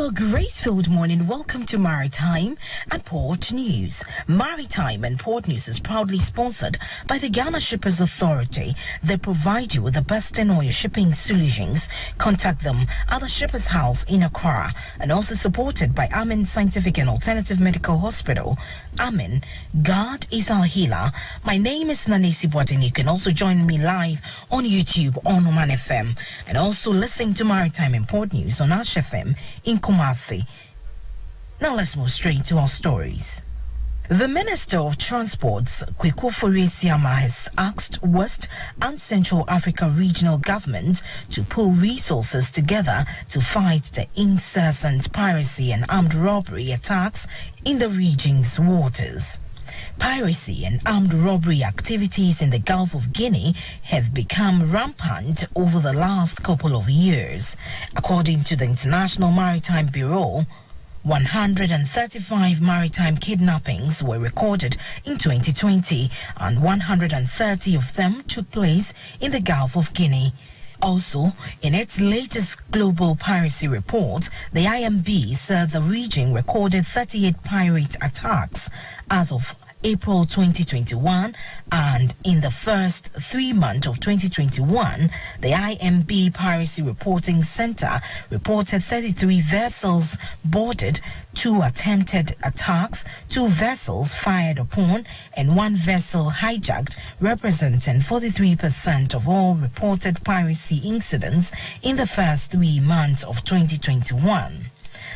Hello, grace-filled morning. Welcome to Maritime and Port News. Maritime and Port News is proudly sponsored by the Ghana Shippers Authority. They provide you with the best in all your shipping solutions. Contact them at the Shippers House in Accra, and also supported by Amen Scientific and Alternative Medical Hospital. Amen, God is our healer. My name is Nanesi Boateng. You can also join me live on YouTube on Omanfm, and also listen to Maritime and Port News on FM in Kumasi. Now let's move straight to our stories. The Minister of Transports, Kweku Fore-Siama, has asked West and Central Africa regional governments to pull resources together to fight the incessant piracy and armed robbery attacks in the region's waters. Piracy and armed robbery activities in the Gulf of Guinea have become rampant over the last couple of years. According to the International Maritime Bureau, 135 maritime kidnappings were recorded in 2020, and 130 of them took place in the Gulf of Guinea. Also, in its latest global piracy report, the IMB said the region recorded 38 pirate attacks as of April 2021, and in the first 3 months of 2021, the IMB Piracy Reporting Center reported 33 vessels boarded, 2 attempted attacks, 2 vessels fired upon, and 1 vessel hijacked, representing 43% of all reported piracy incidents in the first 3 months of 2021.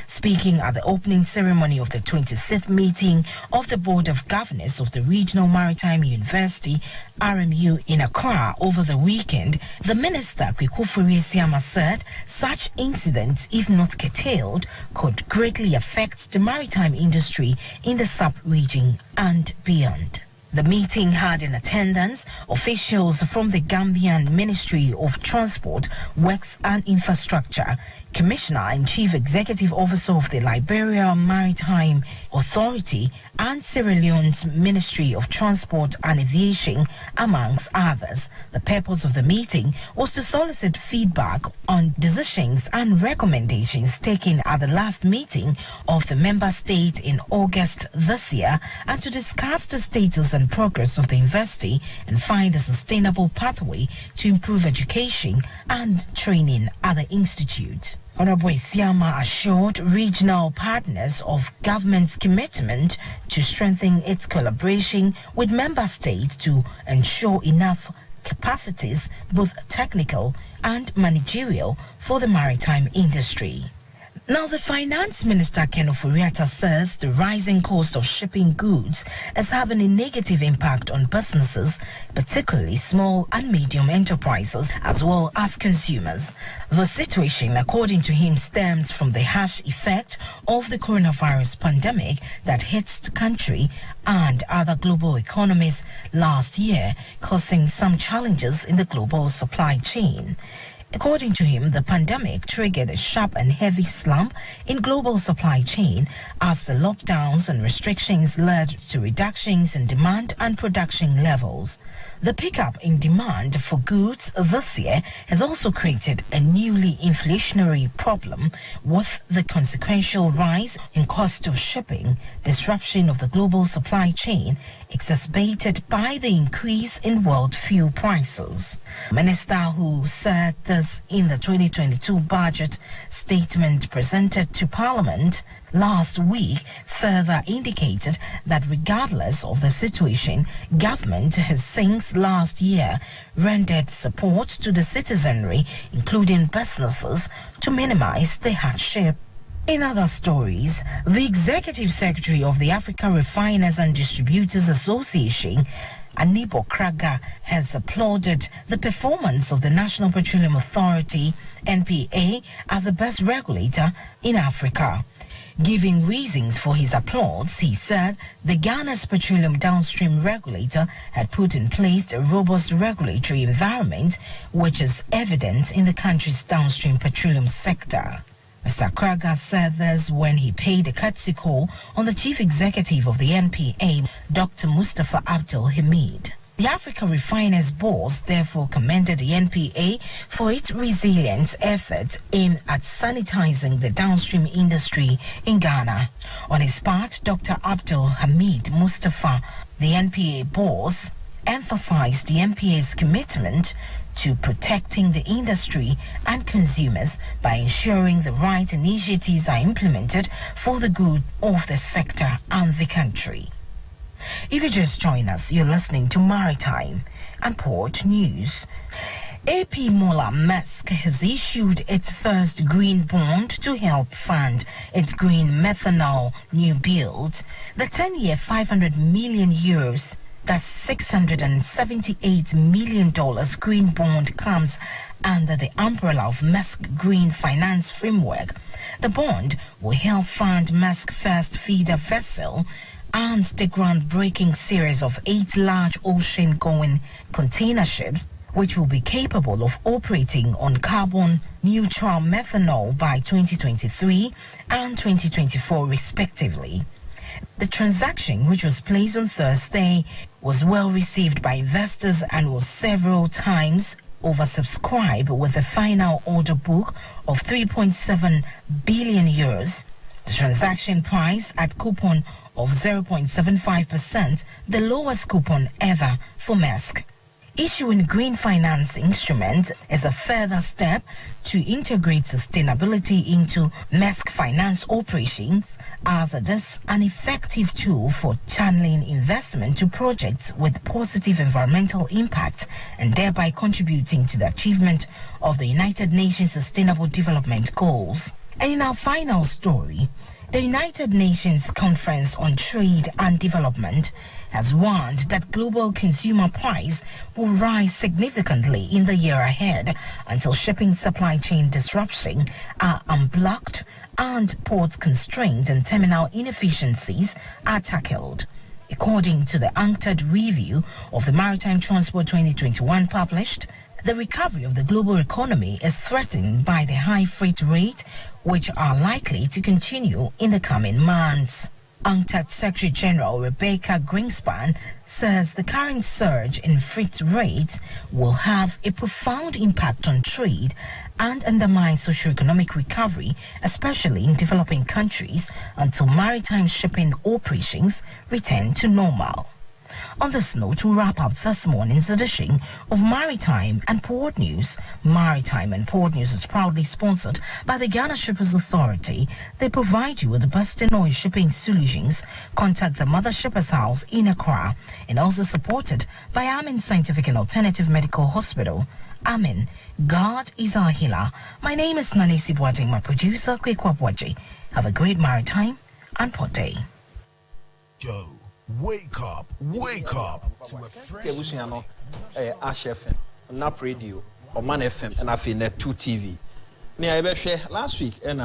Speaking at the opening ceremony of the 26th meeting of the Board of Governors of the Regional Maritime University, RMU, in Accra over the weekend, the Minister, Kweku Fore-Siama, said such incidents, if not curtailed, could greatly affect the maritime industry in the sub-region and beyond. The meeting had in attendance officials from the Gambian Ministry of Transport, Works and Infrastructure, Commissioner and Chief Executive Officer of the Liberia Maritime Authority, and Sierra Leone's Ministry of Transport and Aviation, amongst others. The purpose of the meeting was to solicit feedback on decisions and recommendations taken at the last meeting of the member state in August this year, and to discuss the status and progress of the university and find a sustainable pathway to improve education and training at the institute. Honorable Siama assured regional partners of government's commitment to strengthen its collaboration with member states to ensure enough capacities, both technical and managerial, for the maritime industry. Now, the Finance Minister, Ken Ofori-Atta, says the rising cost of shipping goods is having a negative impact on businesses, particularly small and medium enterprises, as well as consumers. The situation, according to him, stems from the harsh effect of the coronavirus pandemic that hits the country and other global economies last year, causing some challenges in the global supply chain. According to him, the pandemic triggered a sharp and heavy slump in global supply chain as the lockdowns and restrictions led to reductions in demand and production levels. The pickup in demand for goods this year has also created a newly inflationary problem, with the consequential rise in cost of shipping, disruption of the global supply chain, exacerbated by the increase in world fuel prices. Minister, who said this in the 2022 budget statement presented to Parliament last week, further indicated that regardless of the situation, government has since last year rendered support to the citizenry, including businesses, to minimize the hardship. In other stories, the Executive Secretary of the Africa Refiners and Distributors Association, Anibo Kraga, has applauded the performance of the National Petroleum Authority, NPA, as the best regulator in Africa. Giving reasons for his applause, he said the Ghana's petroleum downstream regulator had put in place a robust regulatory environment, which is evident in the country's downstream petroleum sector. Mr. Kraga said this when he paid a courtesy call on the chief executive of the NPA, Dr. Mustafa Abdul Hamid. The Africa Refiners Board therefore commended the NPA for its resilient efforts aimed at sanitizing the downstream industry in Ghana. On his part, Dr. Abdul Hamid Mustafa, the NPA boss, emphasized the NPA's commitment to protecting the industry and consumers by ensuring the right initiatives are implemented for the good of the sector and the country. If you just join us, you're listening to Maritime and Port News. AP Mola Maersk has issued its first green bond to help fund its green methanol new build. The 10-year €500 million, that's $678 million green bond comes under the umbrella of Maersk Green Finance Framework. The bond will help fund Maersk first feeder vessel and the groundbreaking series of 8 large ocean-going container ships, which will be capable of operating on carbon-neutral methanol by 2023 and 2024 respectively. The transaction, which was placed on Thursday, was well received by investors and was several times oversubscribed with a final order book of €3.7 billion. The transaction price at coupon of 0.75%, the lowest coupon ever for Maersk. Issuing green finance instruments is a further step to integrate sustainability into Maersk finance operations, as it is an effective tool for channeling investment to projects with positive environmental impact and thereby contributing to the achievement of the United Nations Sustainable Development Goals. And in our final story, the United Nations Conference on Trade and Development has warned that global consumer price will rise significantly in the year ahead until shipping supply chain disruption are unblocked and port constraints and terminal inefficiencies are tackled. According to the UNCTAD review of the Maritime Transport 2021 published, the recovery of the global economy is threatened by the high freight rate, which are likely to continue in the coming months. UNCTAD Secretary General Rebecca Greenspan says the current surge in freight rates will have a profound impact on trade and undermine socio-economic recovery, especially in developing countries, until maritime shipping operations return to normal. On this note, we wrap up this morning's edition of Maritime and Port News. Maritime and Port News is proudly sponsored by the Ghana Shippers Authority. They provide you with the best in oil shipping solutions. Contact the Mother Shippers House in Accra, and also supported by Amin Scientific and Alternative Medical Hospital. Amin, God is our healer. My name is Nanisi Boateng, my producer, Kwekwa Bwaji. Have a great Maritime and Port Day. Yo. Wake up to a fresh Ash FM, Nap Radio, Oman FM, and I feel net 2 TV. Near last week, and